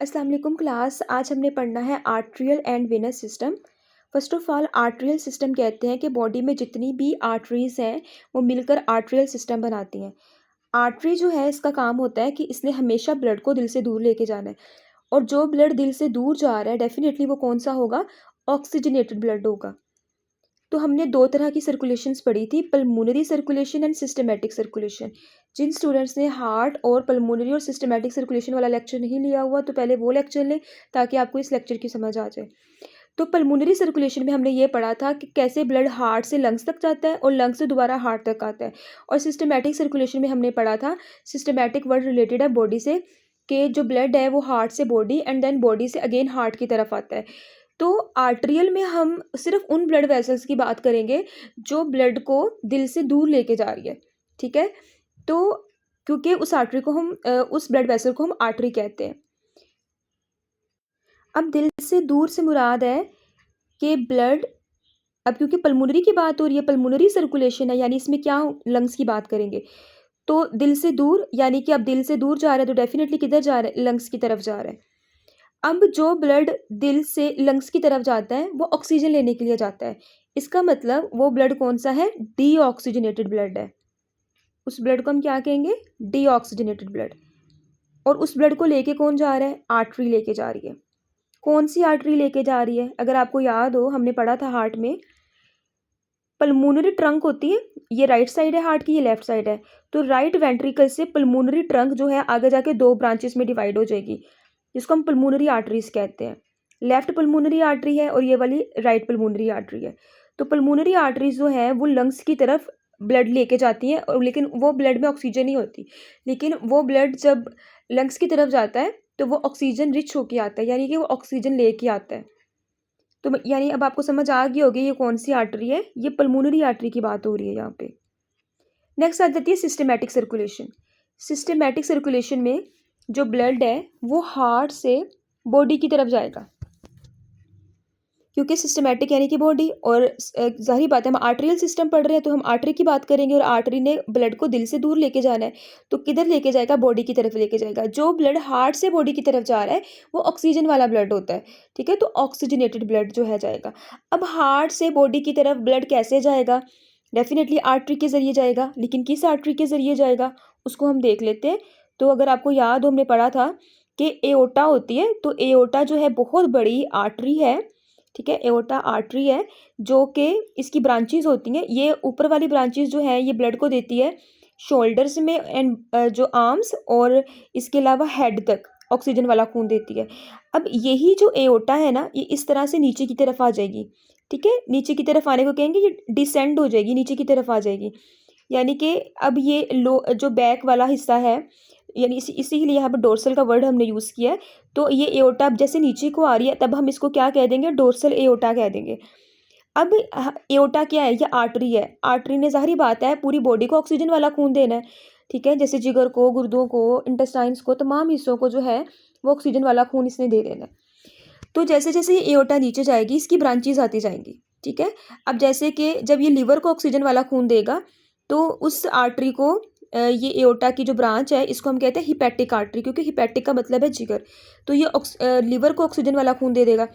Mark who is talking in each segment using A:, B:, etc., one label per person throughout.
A: अस्सलाम वालेकुम क्लास। आज हमने पढ़ना है arterial and venous system. First of all arterial system कहते हैं कि बॉडी में जितनी भी आर्टरीज हैं वो मिलकर आर्ट्रियल सिस्टम बनाती हैं। आर्टरी जो है इसका काम होता है कि इसने हमेशा ब्लड को दिल से दूर लेके जाना है, और जो ब्लड दिल से दूर जा रहा है डेफिनेटली वो कौन सा होगा, ऑक्सीजनेटेड ब्लड होगा। तो हमने दो तरह की सर्कुलेशंस पढ़ी थी, pulmonary circulation and systematic circulation. जिन स्टूडेंट्स ने हार्ट और पल्मोनरी और सिस्टमैटिक सर्कुलेशन वाला लेक्चर नहीं लिया हुआ तो पहले वो लेक्चर लें ताकि आपको इस लेक्चर की समझ आ जाए। तो पल्मोनरी सर्कुलेशन में हमने ये पढ़ा था कि कैसे ब्लड हार्ट से लंग्स तक जाता है और लंग्स से दोबारा हार्ट तक आता है। और सिस्टमैटिक सर्कुलेशन में हमने पढ़ा था, सिस्टमैटिक वर्ड रिलेटेड है बॉडी से, कि जो ब्लड है वो हार्ट से बॉडी एंड देन बॉडी से अगेन हार्ट की तरफ आता है। तो आर्ट्रियल में हम सिर्फ उन ब्लड वेसल्स की बात करेंगे जो ब्लड को दिल से दूर लेके जा रही है, ठीक है। तो क्योंकि उस आर्टरी को हम उस ब्लड वेसल को हम आर्टरी कहते हैं। अब दिल से दूर से मुराद है कि ब्लड, अब क्योंकि पल्मोनरी की बात हो रही है, पल्मोनरी सर्कुलेशन है, यानी इसमें क्या लंग्स की बात करेंगे। तो दिल से दूर यानी कि अब दिल से दूर जा रहा है तो डेफिनेटली किधर जा रहा है, लंग्स की तरफ जा रहा है। अब जो ब्लड दिल से लंग्स की तरफ जाता है वो ऑक्सीजन लेने के लिए जाता है। इसका मतलब वो ब्लड कौन सा है, डीऑक्सीजनेटेड ब्लड है। उस ब्लड को हम क्या कहेंगे, डीऑक्सीजनेटेड ब्लड। और उस ब्लड को लेके कौन जा रहा है, आर्टरी लेके जा रही है। कौन सी आर्टरी लेके जा रही है, अगर आपको याद हो हमने पढ़ा था हार्ट में पल्मोनरी ट्रंक होती है, ये राइट साइड है हार्ट की, ये लेफ्ट साइड है। तो राइट वेंट्रिकल से पल्मोनरी ट्रंक जो है आगे जाके दो ब्रांचेस में डिवाइड हो जाएगी, जिसको हम पल्मोनरी आर्टरीज कहते हैं। लेफ्ट पल्मोनरी आर्टरी है और ये वाली राइट पल्मोनरी आर्टरी है। तो पल्मोनरी आर्टरीज जो है वो लंग्स की तरफ ब्लड लेके जाती हैं, और लेकिन वो ब्लड में ऑक्सीजन नहीं होती, लेकिन वो ब्लड जब लंग्स की तरफ जाता है तो वो ऑक्सीजन रिच होके आता है, यानी कि वो ऑक्सीजन लेके आता है। तो यानी अब आपको समझ आ गई होगी ये कौन सी आर्टरी है, ये पल्मोनरी आर्टरी की बात हो रही है यहाँ पे। नेक्स्ट आ जाती है सिस्टमैटिक सर्कुलेशन। सिस्टमैटिक सर्कुलेशन में जो ब्लड है वो हार्ट से बॉडी की तरफ जाएगा, क्योंकि सिस्टमैटिक यानी कि बॉडी, और जाहिर बात है हम आर्टरियल सिस्टम पढ़ रहे हैं तो हम आर्टरी की बात करेंगे, और आर्टरी ने ब्लड को दिल से दूर लेके जाना है तो किधर लेके जाएगा, बॉडी की तरफ लेके जाएगा। जो ब्लड हार्ट से बॉडी की तरफ जा रहा है वो ऑक्सीजन वाला ब्लड होता है, ठीक है। तो ऑक्सीजनेटेड ब्लड जो है जाएगा। अब हार्ट से बॉडी की तरफ ब्लड कैसे जाएगा, डेफिनेटली आर्टरी के जरिए जाएगा, लेकिन किस आर्टरी के जरिए जाएगा उसको हम देख लेते हैं। तो अगर आपको याद हो हमने पढ़ा था कि एओर्टा होती है, तो एओर्टा जो है बहुत बड़ी आर्टरी है, ठीक है। एओर्टा आर्टरी है जो कि इसकी ब्रांचेस होती हैं, ये ऊपर वाली ब्रांचेस जो है ये ब्लड को देती है शोल्डर्स में एंड जो आर्म्स और इसके अलावा हेड तक ऑक्सीजन वाला खून देती है। अब यही जो एओर्टा है ना, ये इस तरह से नीचे की तरफ आ जाएगी, ठीक है। नीचे की तरफ आने को कहेंगे, ये डिसेंड हो जाएगी, नीचे की तरफ आ जाएगी। यानी कि अब ये लो जो बैक वाला हिस्सा है, यानी इसीलिए यहाँ पर डोर्सल का वर्ड हमने यूज़ किया है। तो ये एओर्टा अब जैसे नीचे को आ रही है तब हम इसको क्या कह देंगे, डोर्सल एओर्टा कह देंगे। अब एओर्टा क्या है, ये आर्टरी है। आर्टरी ने जाहिर बात है पूरी बॉडी को ऑक्सीजन वाला खून देना है, ठीक है। जैसे जिगर को, गुर्दों को, इंटेस्टाइन्स को, तमाम हिस्सों को जो है वो ऑक्सीजन वाला खून इसने दे देना है। तो जैसे जैसे ये एओर्टा नीचे जाएगी इसकी ब्रांचेज आती जाएंगी, ठीक है। अब जैसे कि जब ये लीवर को ऑक्सीजन वाला खून देगा तो उस आर्टरी को ये एओर्टा की जो ब्रांच है इसको हम कहते हैं हिपैटिक आर्टरी, क्योंकि हिपैटिक का मतलब है जिगर। तो ये लीवर को ऑक्सीजन वाला खून दे देगा।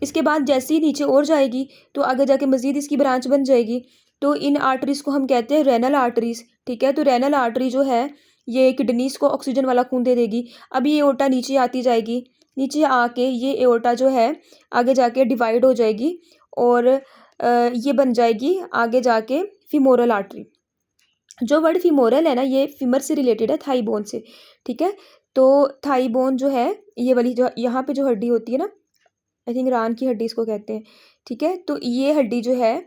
A: इसके बाद जैसे ही नीचे और जाएगी तो आगे जाके मज़ीद इसकी ब्रांच बन जाएगी। तो इन आर्टरीज़ को हम कहते हैं रेनल आर्टरीज़, ठीक है। तो रेनल आर्टरी जो है ये किडनीज़ को ऑक्सीजन वाला खून दे देगी। अब ये एओर्टा नीचे आती जाएगी, नीचे आके ये एओर्टा जो है आगे जाके डिवाइड हो जाएगी और ये बन जाएगी आगे जाके फीमोरल आर्टरी। जो वर्ड फीमोरल है ना, ये फीमर से रिलेटेड है, थाई बोन से, ठीक है। तो थाई बोन जो है ये वाली जो यहाँ पे जो हड्डी होती है ना, आई थिंक रान की हड्डी इसको कहते हैं, ठीक है। तो ये हड्डी जो है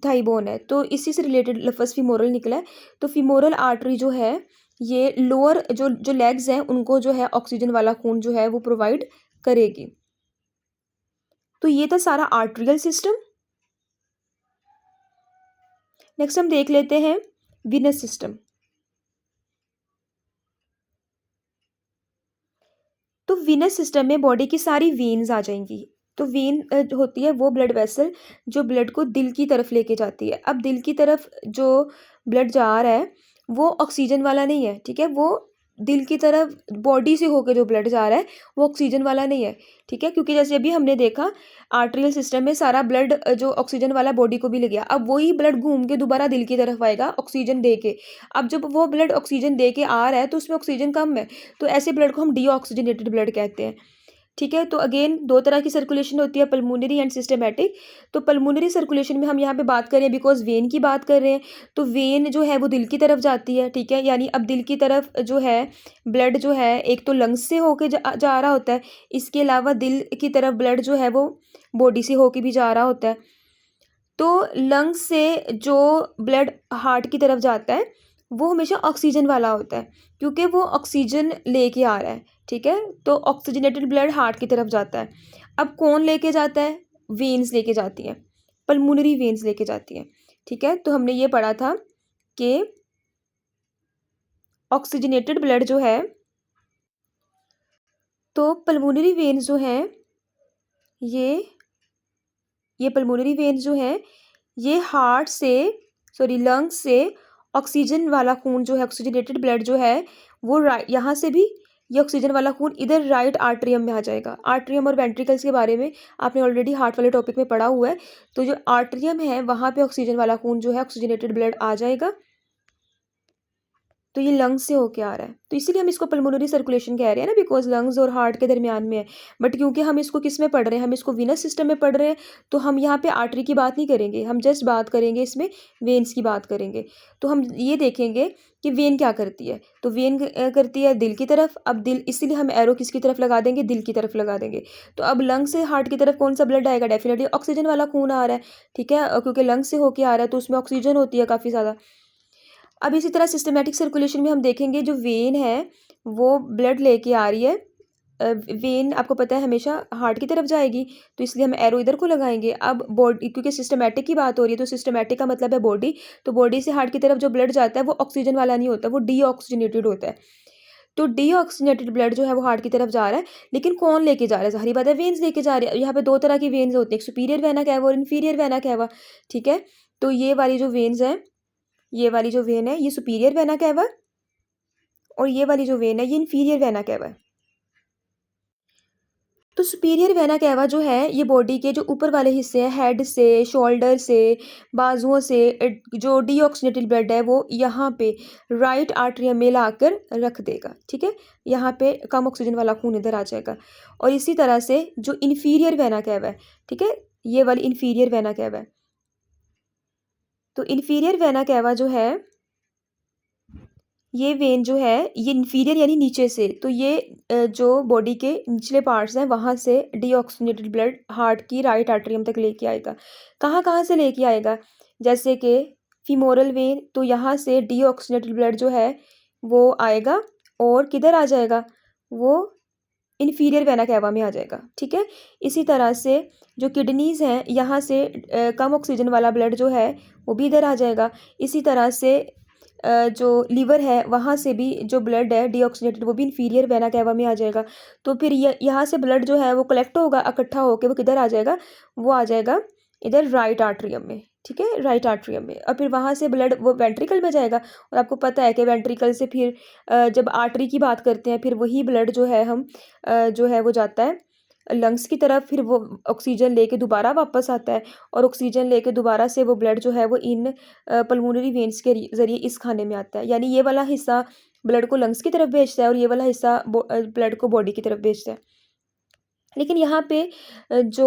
A: थाई बोन है, तो इसी से रिलेटेड लफ्ज़ फीमोरल निकला है। तो फीमोरल आर्टरी जो है ये लोअर जो लेग्स हैं उनको जो है ऑक्सीजन वाला खून जो है वो प्रोवाइड करेगी। तो ये था सारा आर्टरियल सिस्टम। नेक्स्ट हम देख लेते हैं वीनस सिस्टम। तो वीनस सिस्टम में बॉडी की सारी वेन्स आ जाएंगी। तो वेन होती है वो ब्लड वेसल जो ब्लड को दिल की तरफ लेके जाती है। अब दिल की तरफ जो ब्लड जा रहा है वो ऑक्सीजन वाला नहीं है, ठीक है। वो दिल की तरफ बॉडी से होकर जो ब्लड जा रहा है वो ऑक्सीजन वाला नहीं है, ठीक है, क्योंकि जैसे अभी हमने देखा आर्टरियल सिस्टम में सारा ब्लड जो ऑक्सीजन वाला बॉडी को भी ले गया, अब वही ब्लड घूम के दोबारा दिल की तरफ आएगा ऑक्सीजन दे के। अब जब वो ब्लड ऑक्सीजन दे के आ रहा है तो उसमें ऑक्सीजन कम है, तो ऐसे ब्लड को हम डीऑक्सीजनेटेड ब्लड कहते हैं, ठीक है। तो अगेन दो तरह की सर्कुलेशन होती है, पल्मोनरी एंड सिस्टमैटिक। तो पल्मोनरी सर्कुलेशन में हम यहाँ पे बात कर रहे हैं बिकॉज वेन की बात कर रहे हैं, तो वेन जो है वो दिल की तरफ जाती है, ठीक है, यानी अब दिल की तरफ जो है ब्लड जो है एक तो लंग्स से होके जा रहा होता है, इसके अलावा दिल की तरफ ब्लड जो है वो बॉडी से होके भी जा रहा होता है। तो लंग्स से जो ब्लड हार्ट की तरफ जाता है वो हमेशा ऑक्सीजन वाला होता है, क्योंकि वो ऑक्सीजन लेके आ रहा है, ठीक है। तो ऑक्सीजनेटेड ब्लड हार्ट की तरफ जाता है। अब कौन लेके जाता है? वेन्स लेके जाती हैं, पल्मोनरी वेन्स लेके जाती हैं, ठीक है। तो हमने ये पढ़ा था कि ऑक्सीजनेटेड ब्लड जो है, तो पल्मोनरी वेन्स जो हैं ये पल्मोनरी वेन्स जो हैं ये हार्ट से लंग्स से ऑक्सीजन वाला खून जो है, ऑक्सीजनेटेड ब्लड जो है वो यहाँ से भी ये ऑक्सीजन वाला खून इधर राइट आर्ट्रियम में आ जाएगा। आर्ट्रियम और वेंट्रिकल्स के बारे में आपने ऑलरेडी हार्ट वाले टॉपिक में पढ़ा हुआ है। तो जो आर्ट्रियम है वहाँ पे ऑक्सीजन वाला खून जो है, ऑक्सीजनेटेड ब्लड आ जाएगा, तो ये लंग्स से होके आ रहा है, तो इसीलिए हम इसको पल्मोनरी सर्कुलेशन कह रहे हैं ना, बिकॉज लंग्स और हार्ट के दरमियान में है। बट क्योंकि हम इसको किस में पढ़ रहे हैं, हम इसको वीनस सिस्टम में पढ़ रहे हैं, तो हम यहाँ पे आर्टरी की बात नहीं करेंगे, हम जस्ट बात करेंगे इसमें वेन्स की बात करेंगे। तो हम ये देखेंगे कि वेन क्या करती है। तो वेन करती है दिल की तरफ। अब दिल, इसीलिए हम एरो किसकी तरफ लगा देंगे? दिल की तरफ लगा देंगे। तो अब लंग से हार्ट की तरफ कौन सा ब्लड आएगा? डेफिनेटली ऑक्सीजन वाला खून आ रहा है, ठीक है, क्योंकि लंग से होके आ रहा है तो उसमें ऑक्सीजन होती है काफ़ी ज़्यादा। अब इसी तरह सिस्टमैटिक सर्कुलेशन में हम देखेंगे जो वेन है वो ब्लड लेके आ रही है। वेन आपको पता है हमेशा हार्ट की तरफ जाएगी, तो इसलिए हम एरो इधर को लगाएंगे। अब बॉडी, क्योंकि सिस्टमैटिक की बात हो रही है तो सिस्टमैटिक का मतलब है बॉडी, तो बॉडी से हार्ट की तरफ जो ब्लड जाता है वो ऑक्सीजन वाला नहीं होता, वो डीऑक्सीजनेटेड होता है। तो डीऑक्सीजनेटेड ब्लड जो है वो हार्ट की तरफ जा रहा है, लेकिन कौन लेके जा रहा है? जाहिर बात है वेन्स लेके जा रहे हैं। यहाँ पे दो तरह की वेन्स होती है, एक सुपीरियर वेना कैवा और इन्फीरियर वेना कैवा, ठीक है। तो ये वाली जो वेन्स है, ये वाली जो वेन है ये सुपीरियर वेना कैवा, और ये वाली जो वेन है ये इन्फीरियर वेना कैवा है। तो सुपीरियर वेना कैवा जो है ये बॉडी के जो ऊपर वाले हिस्से हैं, हेड से, शोल्डर से, बाजुओं से, जो डीऑक्सीजनेटेड ब्लड है वो यहाँ पे राइट आर्टरियम में लाकर रख देगा, ठीक है। यहाँ पे कम ऑक्सीजन वाला खून इधर आ जाएगा। और इसी तरह से जो इन्फीरियर वेना कैवा है, ठीक है, ये वाली इन्फीरियर वेना कैवा है। तो इन्फीरियर वेना कैवा जो है, ये वेन जो है ये इन्फीरियर यानी नीचे से, तो ये जो बॉडी के निचले पार्ट्स हैं वहाँ से डीऑक्सीजनेटेड ब्लड हार्ट की राइट आर्टरियम तक लेके आएगा। कहाँ कहाँ से लेके आएगा? जैसे कि फीमोरल वेन, तो यहाँ से डीऑक्सीजनेटेड ब्लड जो है वो आएगा और किधर आ जाएगा? वो इन्फीरियर वेना कैवा में आ जाएगा, ठीक है। इसी तरह से जो किडनीज़ हैं यहाँ से कम ऑक्सीजन वाला ब्लड जो है वो भी इधर आ जाएगा। इसी तरह से जो लीवर है वहाँ से भी जो ब्लड है डीऑक्सीजनेटेड वो भी इन्फीरियर वेना कैवा में आ जाएगा। तो फिर यहाँ से ब्लड जो है वो कलेक्ट होगा, इकट्ठा होकर वो किधर आ जाएगा? वो आ जाएगा इधर राइट आर्टरियम में, ठीक है, राइट आर्टरियम में। और फिर वहाँ से ब्लड वो वेंट्रिकल में जाएगा, और आपको पता है कि वेंट्रिकल से फिर जब आर्टरी की बात करते हैं फिर वही ब्लड जो है हम जो है वो जाता है लंग्स की तरफ, फिर वो ऑक्सीजन लेके दोबारा वापस आता है, और ऑक्सीजन लेके दोबारा से वो ब्लड जो है वो इन पल्मोनरी वेन्स के ज़रिए इस खाने में आता है। यानी ये वाला हिस्सा ब्लड को लंग्स की तरफ भेजता है और ये वाला हिस्सा ब्लड को बॉडी की तरफ भेजता है। लेकिन यहाँ पे जो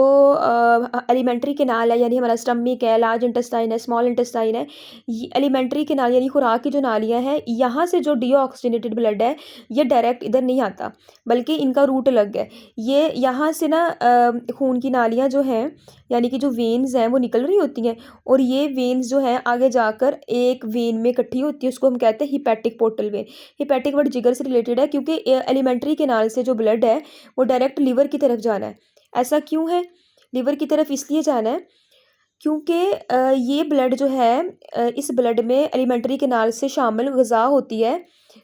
A: एलिमेंट्री कैनाल है, यानी हमारा स्टमक है, लार्ज इंटेस्टाइन है, स्मॉल इंटेस्टाइन है, ये एलिमेंट्री कैनाल यानी खुराक की जो नालियाँ हैं, यहाँ से जो डीऑक्सीजनेटेड ब्लड है ये डायरेक्ट इधर नहीं आता, बल्कि इनका रूट अलग है। ये यहाँ से ना खून की नालियाँ जो हैं, यानी कि जो वेन्स हैं वो निकल रही होती हैं, और ये वेन्स जो हैं आगे जाकर एक वेन में इकट्ठी होती है, उसको हम कहते हैं hepatic portal vein. Hepatic word जिगर से रिलेटेड है, क्योंकि एलिमेंट्री कैनाल से जो ब्लड है वो डायरेक्ट लिवर की तरफ जाना है। ऐसा क्यों है? लिवर की तरफ इसलिए जाना है क्योंकि ये ब्लड जो है इस ब्लड में एलिमेंट्री कैनाल से शामिल ग़िज़ा होती है,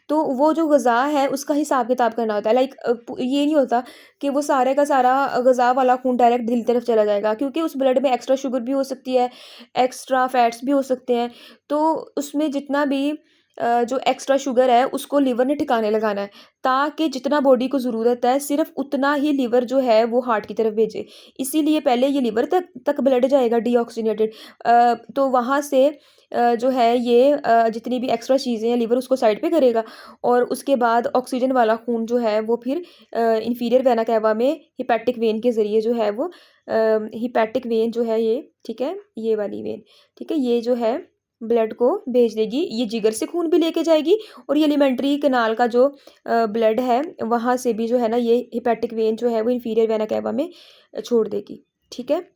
A: तो वो जो ग़िज़ा है उसका हिसाब किताब करना होता है। लाइक ये नहीं होता कि वो सारे का सारा ग़िज़ा वाला खून डायरेक्ट दिल की तरफ चला जाएगा, क्योंकि उस ब्लड में एक्स्ट्रा शुगर भी हो सकती है, एक्स्ट्रा फैट्स भी हो सकते हैं। तो उसमें जितना भी जो एक्स्ट्रा शुगर है उसको लिवर ने ठिकाने लगाना है, ताकि जितना बॉडी को ज़रूरत है सिर्फ उतना ही लिवर जो है वो हार्ट की तरफ भेजे। इसीलिए पहले ये लिवर तक ब्लड जाएगा डीऑक्सीजनेटेड, तो वहाँ से जो है ये जितनी भी एक्स्ट्रा चीज़ें हैं लिवर उसको साइड पे करेगा, और उसके बाद ऑक्सीजन वाला खून जो है वो फिर इंफीरियर वेना कैवा में हिपैटिक वेन के ज़रिए जो है वो हिपैटिक वेन जो है ये, ठीक है, ये वाली वेन, ठीक है, ये जो है ब्लड को भेज देगी। ये जिगर से खून भी लेके जाएगी, और ये एलिमेंट्री कैनाल का जो ब्लड है वहाँ से भी जो है ना ये हिपैटिक वेन जो है वो इंफीरियर वेना कैवा में छोड़ देगी, ठीक है।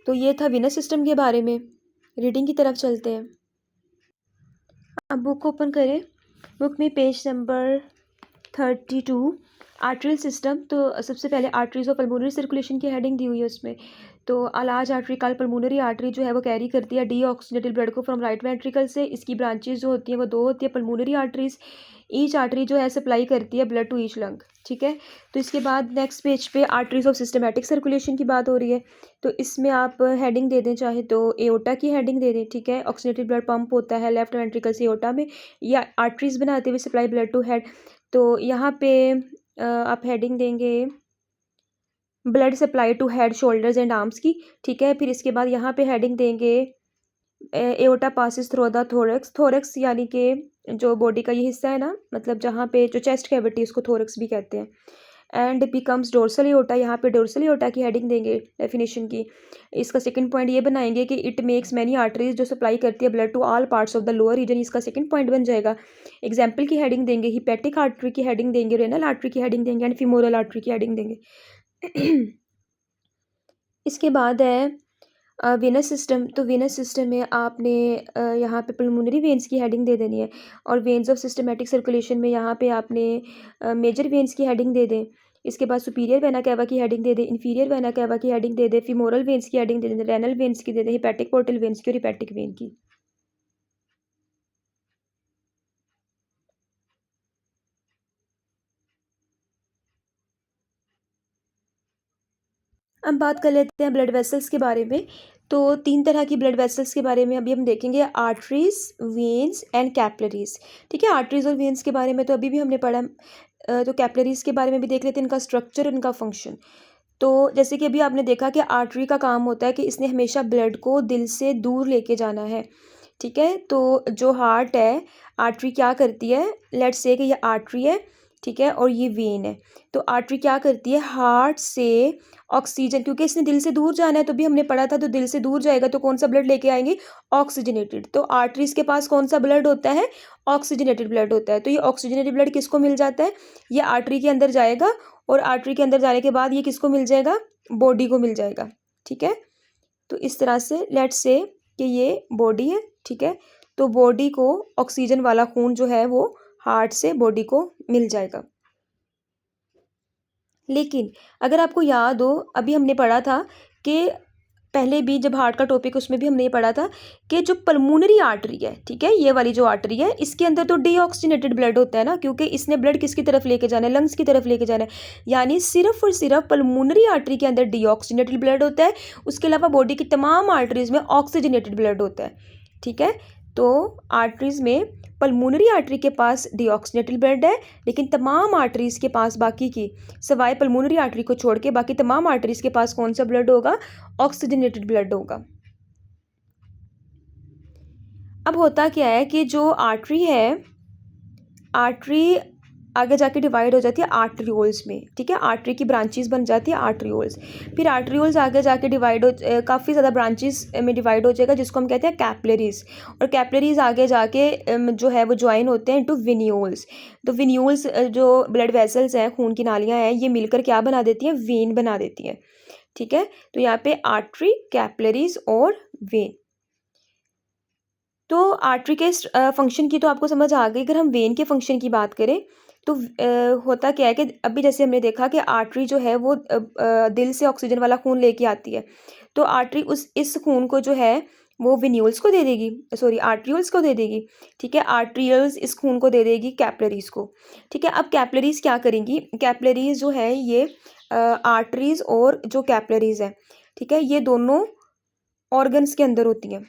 A: तो ये था वेनस सिस्टम के बारे में। रीडिंग की तरफ चलते हैं। अब बुक ओपन करें। बुक में पेज नंबर 32 आर्टरियल सिस्टम। तो सबसे पहले आर्टरीज और पल्मोनरी सर्कुलेशन की हेडिंग दी हुई है उसमें। तो a large artery called pulmonary artery जो है वो कैरी करती है डीऑक्सीजनेटेड ब्लड को फ्रॉम राइट वेंट्रिकल से। इसकी ब्रांचेस जो होती हैं वो 2 होती है पल्मोनरी आर्टरीज। ईच आर्टरी जो है सप्लाई करती है ब्लड टू ईच लंग, ठीक है। तो इसके बाद नेक्स्ट पेज पे आर्टरीज ऑफ सिस्टमैटिक सर्कुलेशन की बात हो रही है। तो इसमें आप हेडिंग दे दें, चाहे तो एओटा की हेडिंग दे दें, ठीक है। ऑक्सीजनेटेड ब्लड पंप होता है लेफ्ट वेंट्रिकल से एओटा में, या आर्टरीज बनाते हुए सप्लाई ब्लड टू हेड। तो यहाँ पे आप हेडिंग देंगे blood supply to head shoulders and arms की, ठीक है। फिर इसके बाद यहाँ पे हेडिंग देंगे aorta passes through the thorax. Thorax यानी कि जो बॉडी का ये हिस्सा है ना, मतलब जहाँ पे जो चेस्ट कैविटी उसको थोरैक्स भी कहते हैं। एंड बिकम्स डोर्सल एओटा, यहाँ पे डोर्सल एओटा की हेडिंग देंगे डेफिनेशन की। इसका सेकंड पॉइंट ये बनाएंगे कि इट मेक्स मैनी आर्टरीज, जो सप्लाई करती है blood to all parts of the lower region, इसका सेकंड पॉइंट बन जाएगा। एग्जाम्पल की हेडिंग देंगे हिपैटिक आर्टरी की हेडिंग देंगे, रेनल आर्टरी की हेडिंग देंगे, एंड फीमोरल आर्टरी की हेडिंग देंगे। इसके बाद है वेनस सिस्टम। तो वेनस सिस्टम में आपने यहाँ पे पल्मोनरी वेन्स की हेडिंग दे देनी है, और वेन्स ऑफ सिस्टमैटिक सर्कुलेशन में यहाँ पे आपने मेजर वेन्स की हेडिंग दे दें। इसके बाद सुपीरियर वेना कैवा की हेडिंग दे दें, इन्फीरियर वेना कैवा की हेडिंग दे दें, फीमोरल वेन्स की हेडिंग दे दें, रेनल वेन्स की दे दें, हिपैटिक पोर्टल वेन्स की और हिपैटिक वेन की। अब बात कर लेते हैं ब्लड वेसल्स के बारे में। तो 3 तरह की ब्लड वेसल्स के बारे में अभी हम देखेंगे, आर्टरीज, वेन्स एंड कैपिलरीज, ठीक है। आर्टरीज और वेन्स के बारे में तो अभी भी हमने पढ़ा। तो कैपिलरीज के बारे में भी देख लेते हैं, इनका स्ट्रक्चर, इनका फंक्शन। तो जैसे कि अभी आपने देखा कि आर्टरी का काम होता है कि इसने हमेशा ब्लड को दिल से दूर लेके जाना है, ठीक है। तो जो हार्ट है, आर्टरी क्या करती है, लेट्स से कि ये आर्टरी है, ठीक है, और ये वेन है। तो आर्टरी क्या करती है, हार्ट से ऑक्सीजन, क्योंकि इसने दिल से दूर जाना है, तो भी हमने पढ़ा था, तो दिल से दूर जाएगा तो कौन सा ब्लड लेके आएंगे, ऑक्सीजनेटेड। तो आर्टरीज के पास कौन सा ब्लड होता है, ऑक्सीजनेटेड ब्लड होता है। तो ये ऑक्सीजनेटेड ब्लड किसको मिल जाता है, ये आर्टरी के अंदर जाएगा, और आर्टरी के अंदर जाने के बाद ये किसको मिल जाएगा, बॉडी को मिल जाएगा, ठीक है। तो इस तरह से लेट्स से कि ये बॉडी है, ठीक है। तो बॉडी को ऑक्सीजन वाला खून जो है वो हार्ट से बॉडी को मिल जाएगा। लेकिन अगर आपको याद हो, अभी हमने पढ़ा था कि पहले भी जब हार्ट का टॉपिक, उसमें भी हमने ये पढ़ा था कि जो पल्मोनरी आर्टरी है, ठीक है, ये वाली जो आर्टरी है, इसके अंदर तो डीऑक्सीजनेटेड ब्लड होता है ना, क्योंकि इसने ब्लड किसकी तरफ लेके जाना है, लंग्स की तरफ लेके जाना है। यानी सिर्फ और सिर्फ पल्मोनरी आर्टरी के अंदर डीऑक्सीजनेटेड ब्लड होता है, उसके अलावा बॉडी की तमाम आर्टरीज में ऑक्सीजनेटेड ब्लड होता है, ठीक है। तो आर्टरीज में पल्मोनरी आर्टरी के पास डीऑक्सीजनेटेड ब्लड है, लेकिन तमाम आर्टरीज के पास, बाकी की सवाए पल्मोनरी आर्टरी को छोड़ के बाकी तमाम आर्टरीज के पास कौन सा ब्लड होगा, ऑक्सीजनेटेड ब्लड होगा। अब होता क्या है कि जो आर्टरी है, आर्टरी आगे जाके डिवाइड हो जाती है आर्टरियोल्स में, ठीक है। आर्टरी की ब्रांचेस बन जाती है आर्टरियोल्स। फिर आर्टरियोल्स आगे जाके डिवाइड हो, काफ़ी ज़्यादा ब्रांचेस में डिवाइड हो जाएगा, जिसको हम कहते हैं कैपिलरीज। और कैपिलरीज आगे जाके जो है वो ज्वाइन होते हैं टू विन्यूल्स। तो विन्यूल्स जो ब्लड वेसल्स हैं, खून की नालियाँ हैं, ये मिलकर क्या बना देती हैं, वेन बना देती हैं, ठीक है। तो यहाँ पे आर्टरी, कैपिलरीज और वेन। तो आर्टरी के फंक्शन की तो आपको समझ आ गई। अगर हम वेन के फंक्शन की बात करें तो होता क्या है कि अभी जैसे हमने देखा कि आर्टरी जो है वो दिल से ऑक्सीजन वाला खून लेके आती है। तो आर्टरी इस खून को जो है वो विन्यूल्स को दे देगी, सॉरी आर्ट्रियोल्स को दे देगी, ठीक है। आर्ट्रियल्स इस खून को दे देगी कैपिलरीज को, ठीक है। अब कैपिलरीज क्या करेंगी, कैपिलरीज जो है ये आर्टरीज और जो कैपिलरीज है, ठीक है, ये दोनों ऑर्गन्स के अंदर होती हैं।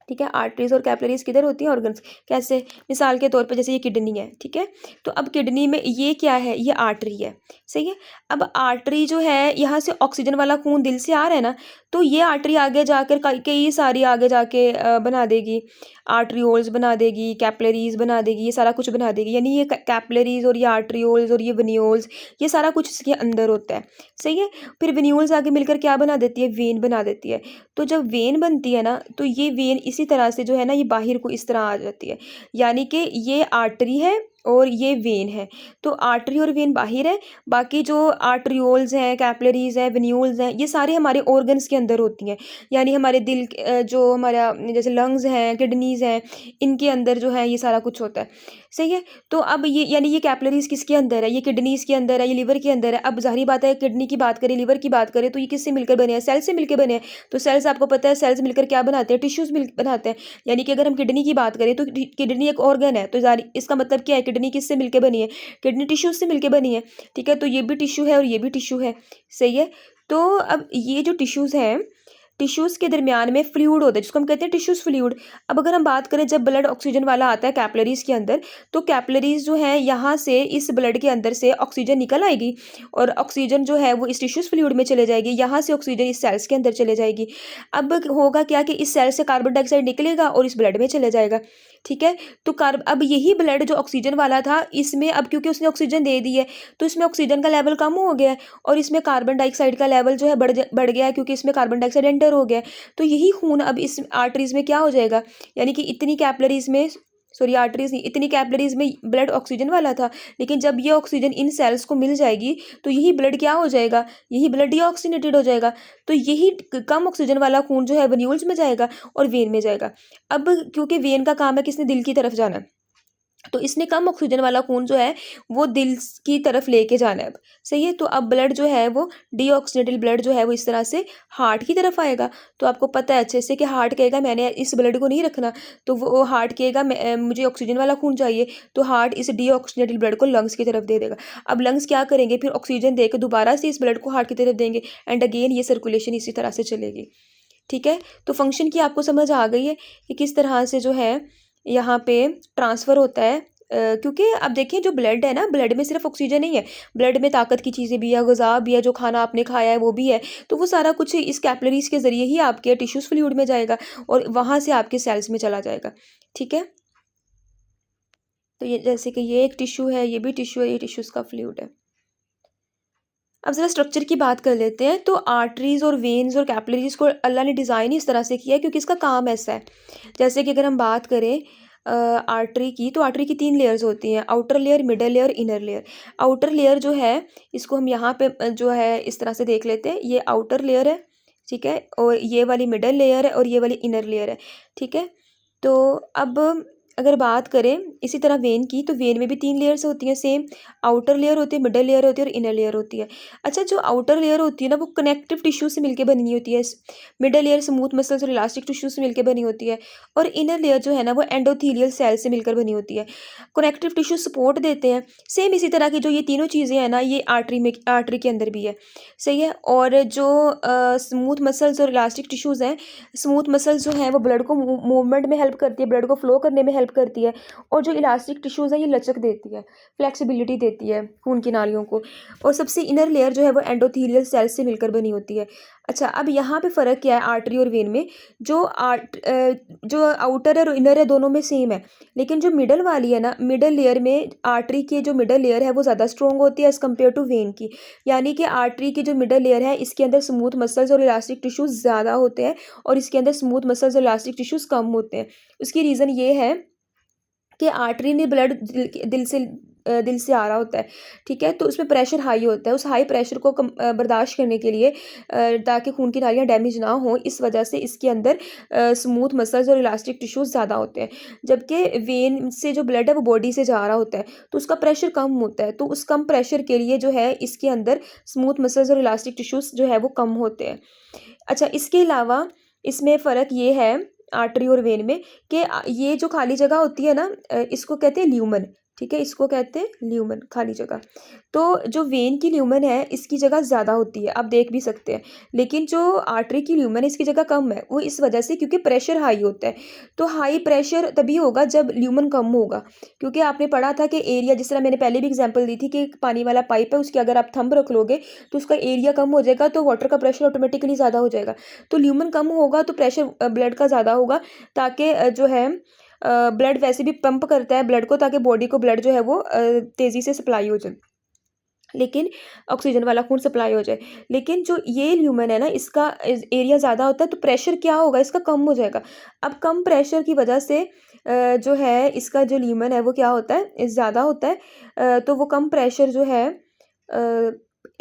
A: ठीक है। आर्टरीज और कैपिलरीज किधर होती हैं? ऑर्गन्स। कैसे? मिसाल के तौर पे जैसे ये किडनी है, ठीक है। तो अब किडनी में ये क्या है? ये आर्टरी है, सही है। अब आर्टरी जो है, यहाँ से ऑक्सीजन वाला खून दिल से आ रहा है ना, तो ये आर्टरी आगे जाकर कई सारी आगे जाके बना देगी, आर्टरियोल्स बना देगी, कैपिलरीज बना देगी, ये सारा कुछ बना देगी। यानी ये कैपिलरीज और ये आर्टरियोल्स और ये वेन्यूल्स, ये सारा कुछ इसके अंदर होता है, सही है। फिर वेन्यूल्स आगे मिलकर क्या बना देती है? वेन बना देती है। तो जब वेन बनती है ना, तो ये वेन इसी तरह से जो है ना, ये बाहर को इस तरह आ जाती है। यानी कि ये आर्टरी है और ये वेन है। तो आर्टरी और वेन बाहर है, बाकी जो आर्टरियोल्स हैं, कैपिलरीज हैं, वेन्यूल्स हैं, ये सारे हमारे ऑर्गन्स के अंदर होती हैं। यानी हमारे दिल जो हमारा जैसे लंग्स हैं, किडनीज हैं, इनके अंदर जो है ये सारा कुछ होता है, सही है। तो अब ये यानी ये कैपिलरीज किसके अंदर है? ये किडनीज के अंदर है, ये लिवर के अंदर है। अब जाहिर बात है, किडनी की बात करें, लिवर की बात करें, तो ये किससे मिलकर बने हैं? सेल से मिलकर बने हैं। तो सेल्स आपको पता है, सेल्स मिलकर क्या बनाते हैं? टिश्यूज मिल बनाते हैं। यानी कि अगर हम किडनी की बात करें, तो किडनी एक ऑर्गन है, तो इसका मतलब क्या है? किडनी किससे मिलकर बनी है? किडनी टिश्यूज से मिलकर बनी है, ठीक है। तो ये भी टिश्यू है और ये भी टिश्यू है, सही है। तो अब ये जो टिश्यूज हैं, टिश्यूज़ के दरमियान में फ्लूइड होता है, जिसको हम कहते हैं टिश्यूज़ फ्लूइड। अब अगर हम बात करें, जब ब्लड ऑक्सीजन वाला आता है कैपिलरीज़ के अंदर, तो कैपिलरीज़ जो है, यहाँ से इस ब्लड के अंदर से ऑक्सीजन निकल आएगी और ऑक्सीजन जो है वो इस टिश्यूज़ फ्लूइड में चले जाएगी, यहाँ से ऑक्सीजन इस सेल्स के अंदर चले जाएगी। अब होगा क्या कि इस सेल से कार्बन डाइऑक्साइड निकलेगा और इस ब्लड में चले जाएगा, ठीक है। तो अब यही ब्लड जो ऑक्सीजन वाला था, इसमें अब क्योंकि उसने ऑक्सीजन दे दी है, तो इसमें ऑक्सीजन का लेवल कम हो गया है और इसमें कार्बन डाइऑक्साइड का लेवल जो है बढ़ गया है, क्योंकि इसमें कार्बन डाइऑक्साइड एंटर हो गया है। तो यही खून अब इस आर्टरीज में क्या हो जाएगा? यानी कि इतनी कैपिलरीज में, सॉरी आर्टरीज नहीं, इतनी कैपिलरीज में ब्लड ऑक्सीजन वाला था, लेकिन जब ये ऑक्सीजन इन सेल्स को मिल जाएगी, तो यही ब्लड क्या हो जाएगा? यही ब्लड डीऑक्सीनेटेड हो जाएगा। तो यही कम ऑक्सीजन वाला खून जो है वेन्यूल्स में जाएगा और वेन में जाएगा। अब क्योंकि वेन का काम है किसने? दिल की तरफ जाना, तो इसने कम ऑक्सीजन वाला खून जो है वो दिल की तरफ लेके जाना है अब, सही है। तो अब ब्लड जो है वो डीऑक्सीनेटेड ब्लड जो है वो इस तरह से हार्ट की तरफ आएगा। तो आपको पता है अच्छे से कि हार्ट कहेगा मैंने इस ब्लड को नहीं रखना, तो वो हार्ट कहेगा मुझे ऑक्सीजन वाला खून चाहिए, तो हार्ट इस डीऑक्सीनेटेड ब्लड को लंग्स की तरफ दे देगा। अब लंग्स क्या करेंगे? फिर ऑक्सीजन देकर दोबारा से इस ब्लड को हार्ट की तरफ देंगे एंड अगेन ये सर्कुलेशन इसी तरह से चलेगी, ठीक है। तो फंक्शन की आपको समझ आ गई है कि किस तरह से जो है यहाँ पे ट्रांसफ़र होता है। क्योंकि अब देखिए, जो ब्लड है ना, ब्लड में सिर्फ ऑक्सीजन नहीं है, ब्लड में ताकत की चीज़ें भी है, ग़िज़ा भी है, जो खाना आपने खाया है वो भी है। तो वो सारा कुछ इस कैपिलरीज़ के ज़रिए ही आपके टिश्यूज़ फ्लूइड में जाएगा और वहाँ से आपके सेल्स में चला जाएगा, ठीक है। तो ये जैसे कि ये एक टिश्यू है, ये भी टिश्यू है, ये टिश्यूज़ का फ्लूइड है। अब ज़रा स्ट्रक्चर की बात कर लेते हैं। तो आर्टरीज़ और वेन्स और कैपिलरीज़ को अल्लाह ने डिज़ाइन ही इस तरह से किया है, क्योंकि इसका काम ऐसा है। जैसे कि अगर हम बात करें आर्टरी की, तो आर्टरी की 3 लेयर्स होती हैं, outer layer, middle layer, inner layer. Outer layer जो है, इसको हम यहाँ पे जो है इस तरह से देख लेते हैं। ये आउटर लेयर है, ठीक है, और ये वाली मिडल लेयर है और ये वाली इनर लेयर है, ठीक है। तो अब अगर बात करें इसी तरह वेन की, तो वेन में भी 3 लेयर्स होती हैं सेम। आउटर लेयर होती है, मिडल लेयर होती है और इनर लेयर होती है। अच्छा, जो आउटर लेयर होती है ना, वो कनेक्टिव टिश्यू से मिलकर बनी होती है। मिडल लेयर स्मूथ मसल्स और इलास्टिक टिश्यू से मिलकर बनी होती है और इनर लेयर जो है ना, वो एंडोथेलियल सेल से मिलकर बनी होती है। कनेक्टिव टिश्यू सपोर्ट देते हैं। सेम इसी तरह की जो ये तीनों चीज़ें हैं ना, ये आर्टरी के अंदर भी है, सही है। और जो स्मूथ मसल्स और इलास्टिक टिश्यूज़ हैं, स्मूथ मसल्स जो हैं वो ब्लड को मूवमेंट में हेल्प करती है, ब्लड को फ्लो करने में हेल्प करती है। और जो इलास्टिक टिश्यूज़ है, ये लचक देती है, फ्लेक्सिबिलिटी देती है खून की नालियों को। और सबसे इनर लेयर जो है वो एंडोथेलियल सेल से मिलकर बनी होती है। अच्छा, अब यहाँ पे फ़र्क क्या है आर्टरी और वेन में? जो आउटर है और इनर है, दोनों में सेम है, लेकिन जो मिडल वाली है ना, मिडल लेयर में आर्टरी की जो मिडल लेयर है वो ज़्यादा स्ट्रॉन्ग होती है एज़ कम्पेयर टू वेन की। यानी कि आर्टरी की जो मिडल लेयर है, इसके अंदर स्मूथ मसल्स और इलास्टिक टिश्यूज़ ज़्यादा होते हैं और इसके अंदर स्मूथ मसल्स और इलास्टिक टिश्यूज़ कम होते हैं। उसकी रीज़न ये है कि आर्टरी में ब्लड दिल से आ रहा होता है, ठीक है, तो उसमें प्रेशर हाई होता है। उस हाई प्रेशर को बर्दाश्त करने के लिए, ताकि खून की नालियाँ डैमेज ना हो, इस वजह से इसके अंदर स्मूथ मसल्स और इलास्टिक टिश्यूज़ ज़्यादा होते हैं। जबकि वेन से जो ब्लड है वो बॉडी से जा रहा होता है, तो उसका प्रेशर कम होता है। तो उस कम प्रेशर के लिए जो है, इसके अंदर स्मूथ मसल्स और इलास्टिक टिश्यूज़ जो है वो कम होते हैं। अच्छा, इसके अलावा इसमें फ़र्क ये है आर्टरी और वेन में कि ये जो खाली जगह होती है ना, इसको कहते हैं ल्यूमन, ठीक है, इसको कहते हैं ल्यूमेन, खाली जगह। तो जो वेन की ल्यूमेन है इसकी जगह ज़्यादा होती है, आप देख भी सकते हैं। लेकिन जो आर्टरी की ल्यूमेन है इसकी जगह कम है, वो इस वजह से क्योंकि प्रेशर हाई होता है। तो हाई प्रेशर तभी होगा जब ल्यूमेन कम होगा, क्योंकि आपने पढ़ा था कि एरिया, जिस तरह मैंने पहले भी एग्जांपल दी थी कि एक पानी वाला पाइप है, उसके अगर आप थंब रख लोगे तो उसका एरिया कम हो जाएगा, तो वाटर का प्रेशर ऑटोमेटिकली ज़्यादा हो जाएगा। तो ल्यूमेन कम होगा तो प्रेशर ब्लड का ज़्यादा होगा, ताकि जो है ब्लड वैसे भी पंप करता है ब्लड को, ताकि बॉडी को ब्लड जो है वो तेज़ी से सप्लाई हो जाए, लेकिन ऑक्सीजन वाला खून सप्लाई हो जाए। लेकिन जो ये ल्यूमेन है ना, इसका एरिया ज़्यादा होता है, तो प्रेशर क्या होगा, इसका कम हो जाएगा। अब कम प्रेशर की वजह से जो है इसका जो ल्यूमेन है वो क्या होता है, ज़्यादा होता है। तो वो कम प्रेशर जो है,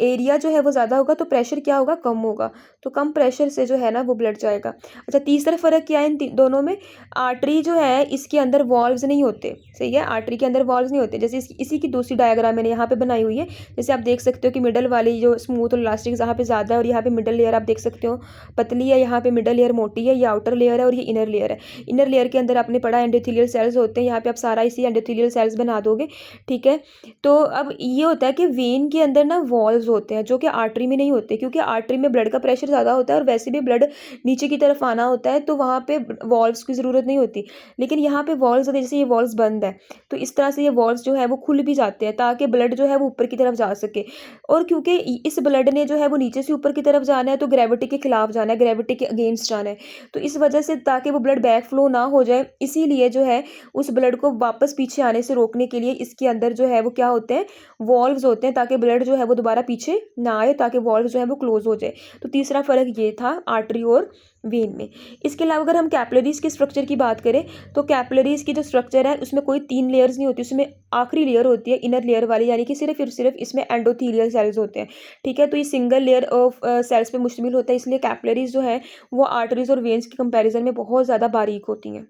A: एरिया जो है वो ज़्यादा होगा, तो प्रेशर क्या होगा, कम होगा। तो कम प्रेशर से जो है ना वो ब्लड जाएगा। अच्छा, तीसरा फ़र्क क्या है इन दोनों में? आर्टरी जो है इसके अंदर वॉल्व्स नहीं होते, सही है, आर्टरी के अंदर वॉल्व्स नहीं होते। जैसे इसी की दूसरी डायग्राम मैंने यहाँ पे बनाई हुई है। जैसे आप देख सकते हो कि मिडल वाली जो स्मूथ और इलास्टिक यहाँ पे ज़्यादा है, और यहाँ पे मिडल लेयर आप देख सकते हो पतली है, यहाँ पे मिडल लेयर मोटी है, ये आउटर लेयर है और ये इनर लेयर है। इनर लेयर के अंदर आपने पढ़ा एंडोथेलियल सेल्स होते हैं, यहाँ पे आप सारा इसी एंडोथेलियल सेल्स बना दोगे, ठीक है। तो अब ये होता है कि वेन के अंदर ना वॉल्व्स होते हैं, जो कि आर्टरी में नहीं होते, क्योंकि आर्टरी में ब्लड का प्रेशर ज़्यादा होता है और वैसे भी ब्लड नीचे की तरफ आना होता है, तो वहाँ पे वॉल्व्स की ज़रूरत नहीं होती। लेकिन यहाँ पे वॉल्व्स होते हैं, जैसे ये वॉल्व्स बंद है, तो इस तरह से ये वॉल्व्स जो है वो खुल भी जाते हैं, ताकि ब्लड जो है वो ऊपर की तरफ जा सके। और क्योंकि इस ब्लड ने जो है वो नीचे से ऊपर की तरफ जाना है, तो ग्रेविटी के खिलाफ जाना है, ग्रेविटी के अगेंस्ट जाना है, तो इस वजह से ताकि वो ब्लड बैक फ्लो ना हो जाए, इसीलिए जो है उस ब्लड को वापस पीछे आने से रोकने के लिए इसके अंदर जो है वो क्या होते हैं, वॉल्व्स होते हैं, ताकि ब्लड जो है वो दोबारा पीछे ना आए, ताकि वॉल्व जो है वो क्लोज हो जाए। तो तीसरा फ़र्क ये था आर्टरी और वेन में। इसके अलावा अगर हम कैपिलरीज के स्ट्रक्चर की बात करें, तो कैपिलरीज की जो स्ट्रक्चर है उसमें कोई 3 लेयर्स नहीं होती, उसमें आखिरी लेयर होती है इनर लेयर वाली, यानी कि सिर्फ इसमें एंडोथेलियल सेल्स होते हैं, ठीक है। तो ये सिंगल लेयर ऑफ सेल्स पे मुश्तमिल होता है, इसलिए कैपिलरीज जो है वो आर्टरीज और वेन्स की कंपैरिजन में बहुत ज़्यादा बारीक होती हैं।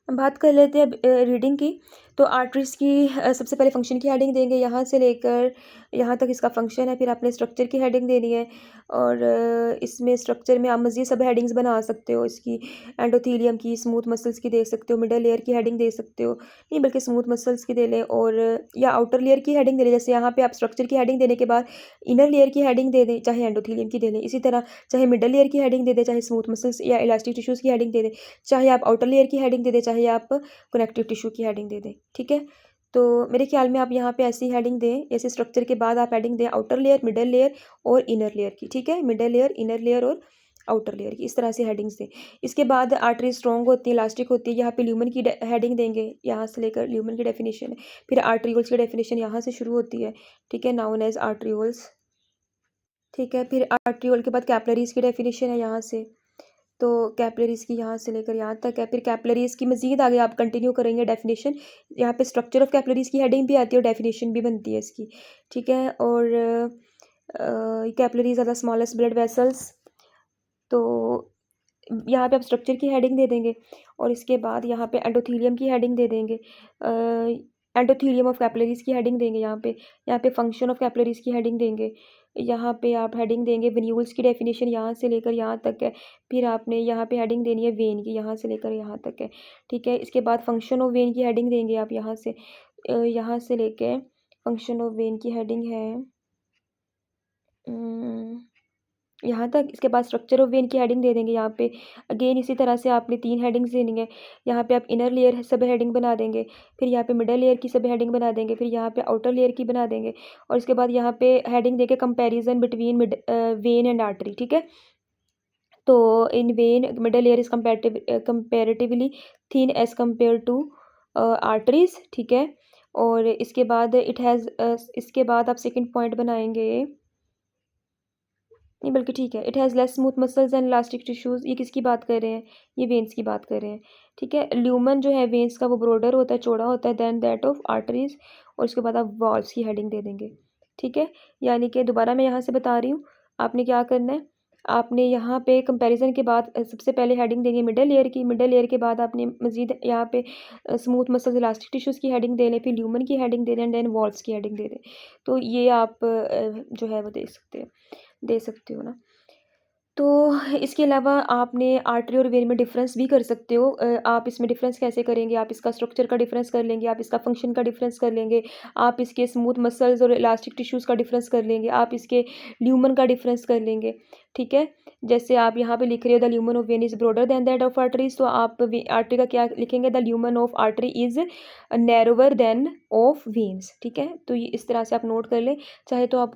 A: हम बात कर लेते हैं अब रीडिंग की। तो आर्टरीज़ की सबसे पहले फंक्शन की हेडिंग देंगे, यहाँ से लेकर यहाँ तक इसका फंक्शन है। फिर आपने स्ट्रक्चर की हेडिंग देनी है, और इसमें स्ट्रक्चर में आप मज़ीद सब हेडिंग्स बना सकते हो। इसकी एंडोथेलियम की, स्मूथ मसल्स की दे सकते हो, मिडल लेयर की हेडिंग दे सकते हो, नहीं बल्कि स्मूथ मसल्स की दे लें, और या आउटर लेयर की हेडिंग दे लें। जैसे यहाँ पे आप स्ट्रक्चर की हेडिंग देने के बाद इनर लेयर की हेडिंग दे दें, चाहे एंडोथेलियम की दे लें। इसी तरह चाहे मिडल लेयर की हेडिंग दे दें, चाहे स्मूथ मसल्स या इलास्टिक टिश्यूज़ की हेडिंग दे दें, चाहे आप आउटर लेयर की हेडिंग दे दें, चाहे आप कनेक्टिव टिश्यू की हेडिंग दे दें, ठीक है। तो मेरे ख्याल में आप यहाँ पे ऐसी हेडिंग दें, ऐसे स्ट्रक्चर के बाद आप हेडिंग दें आउटर लेयर, मिडल लेयर और इनर लेयर की, ठीक है, मिडल लेयर, इनर लेयर और आउटर लेयर की, इस तरह से हेडिंग्स दें। इसके बाद आर्टरी स्ट्रॉन्ग होती है, इलास्टिक होती है, यहाँ पे ल्यूमन की हेडिंग देंगे, यहाँ से लेकर ल्यूमन की डेफिनेशन है। फिर आर्टरीओल्स की डेफिनेशन यहाँ से शुरू होती है, ठीक है, नाउन एज आर्टरीओल्स, ठीक है। फिर आर्टरीओल के बाद कैपिलरीज की डेफिनेशन है यहाँ से, तो कैपिलरीज़ की यहाँ से लेकर यहाँ तक है। फिर कैपिलरीज़ की मज़ीद आगे आप कंटिन्यू करेंगे डेफिनेशन, यहाँ पे स्ट्रक्चर ऑफ कैपिलरीज़ की हेडिंग भी आती है और डेफिनेशन भी बनती है इसकी, ठीक है। और capillaries are the smallest blood vessels, तो यहाँ पे आप स्ट्रक्चर की हेडिंग दे देंगे, और इसके बाद यहाँ पे एंडोथेलियम की हेडिंग दे देंगे, एंडोथेलियम ऑफ कैपिलरीज़ की हेडिंग देंगे यहाँ पे फंक्शन ऑफ कैपिलरीज़ की हेडिंग देंगे, यहाँ पे आप हेडिंग देंगे वेन्यूल्स की डेफिनेशन यहाँ से लेकर यहाँ तक है। फिर आपने यहाँ पे हेडिंग देनी है वेन की, यहाँ से लेकर यहाँ तक है, ठीक है। इसके बाद फंक्शन ऑफ वेन की हेडिंग देंगे आप यहाँ से लेके फंक्शन ऑफ वेन की हेडिंग है यहाँ तक। इसके बाद स्ट्रक्चर ऑफ वेन की हेडिंग दे देंगे यहाँ पे। अगेन इसी तरह से आपने 3 हेडिंग्स देनी है। यहाँ पे आप इनर लेयर सब हेडिंग बना देंगे, फिर यहाँ पे मिडल लेयर की सब हेडिंग बना देंगे, फिर यहाँ पे आउटर लेयर की बना देंगे, और इसके बाद यहाँ पे हेडिंग देके comparison between vein and artery, ठीक है। तो in vein middle layer is comparatively thin as compare to arteries, ठीक है। और इसके बाद इसके बाद आप सेकेंड पॉइंट बनाएंगे, नहीं बल्कि ठीक है, it has less smooth muscles and elastic tissues. ये किसकी बात कर रहे हैं, ये वेन्स की बात कर रहे हैं, ठीक है। ल्यूमन जो है वेन्स का वो ब्रॉडर होता है, चौड़ा होता है देन दैट ऑफ आर्टरीज, और उसके बाद आप वॉल्व्स की हेडिंग दे देंगे, ठीक है। यानी कि दोबारा मैं यहाँ से बता रही हूँ, आपने क्या करना है, आपने यहाँ पे कंपैरिजन के बाद सबसे पहले हेडिंग देंगे मिडल लेयर की, मिडल लेयर के बाद आपने मजीद यहाँ पे स्मूथ मसल्स इलास्टिक टिश्यूज़ की हेडिंग दे लें, फिर ल्यूमन की हेडिंग दे दें एंड देन वॉल्व्स की हेडिंग दे दें। तो ये आप जो है वो दे सकते हो ना। तो इसके अलावा आपने आर्टरी और वेन में डिफ़रेंस भी कर सकते हो। आप इसमें डिफ़रेंस कैसे करेंगे? आप इसका स्ट्रक्चर का डिफ़रेंस कर लेंगे, आप इसका फ़ंक्शन का डिफ़रेंस कर लेंगे, आप इसके स्मूथ मसल्स और इलास्टिक टिश्यूज़ का डिफ़रेंस कर लेंगे, आप इसके ल्यूमन का डिफ़रेंस कर लेंगे, ठीक है? जैसे आप यहाँ पे लिख रहे हो the lumen of vein is broader than that of arteries, तो आप वे आर्टरी का क्या लिखेंगे? The lumen of artery is narrower than of veins, ठीक है? तो ये इस तरह से आप नोट कर लें। चाहे तो आप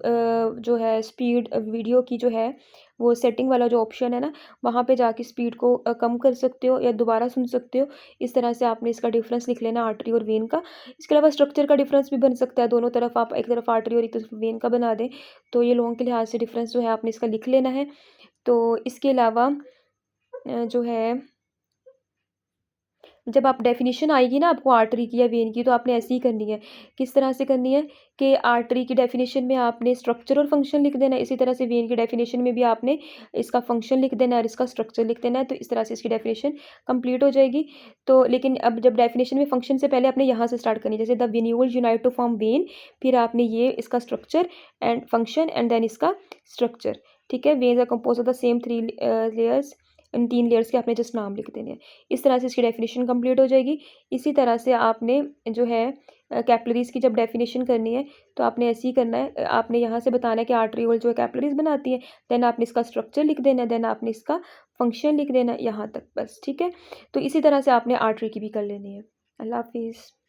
A: जो है स्पीड वीडियो की जो है वो सेटिंग वाला जो ऑप्शन है ना, वहाँ पे जाके स्पीड को कम कर सकते हो या दोबारा सुन सकते हो। इस तरह से आपने इसका डिफ़रेंस लिख लेना आर्टरी और वेन का। इसके अलावा स्ट्रक्चर का डिफ़रेंस भी बन सकता है, दोनों तरफ आप एक तरफ आर्टरी और एक तरफ वेन का बना दें, तो ये लॉन्ग के लिहाज से डिफ़रेंस जो है आपने इसका लिख लेना है। तो इसके अलावा जो है जब आप डेफ़िनिशन आएगी ना आपको आर्टरी की या वेन की, तो आपने ऐसे ही करनी है। किस तरह से करनी है कि आर्टरी की डेफ़िनिशन में आपने स्ट्रक्चर और फ़ंक्शन लिख देना है, इसी तरह से वेन की डेफ़िनिशन में भी आपने इसका फ़ंक्शन लिख देना है और इसका स्ट्रक्चर लिख देना है, तो इस तरह से इसकी डेफ़िनिशन कंप्लीट हो जाएगी। तो लेकिन अब जब डेफ़िनिशन में फ़ंक्शन से पहले आपने यहाँ से स्टार्ट करनी है, जैसे the venule unite to form vein, फिर आपने ये इसका structure and function and then इसका स्ट्रक्चर, ठीक है? Veins are composed of the same 3 layers, इन 3 लेयर्स के आपने जस्ट नाम लिख देने हैं। इस तरह से इसकी डेफ़िनिशन कंप्लीट हो जाएगी। इसी तरह से आपने जो है कैपिलरीज़ की जब डेफ़िनिशन करनी है, तो आपने ऐसे ही करना है। आपने यहाँ से बताना है कि आर्टरियोल जो है कैपिलरीज़ बनाती है, देन आपने इसका स्ट्रक्चर लिख देना है, देन आपने इसका फ़ंक्शन लिख देना है, यहाँ तक बस, ठीक है? तो इसी तरह से आपने आर्टरी की भी कर लेनी है। अल्लाह हाफ़िज़।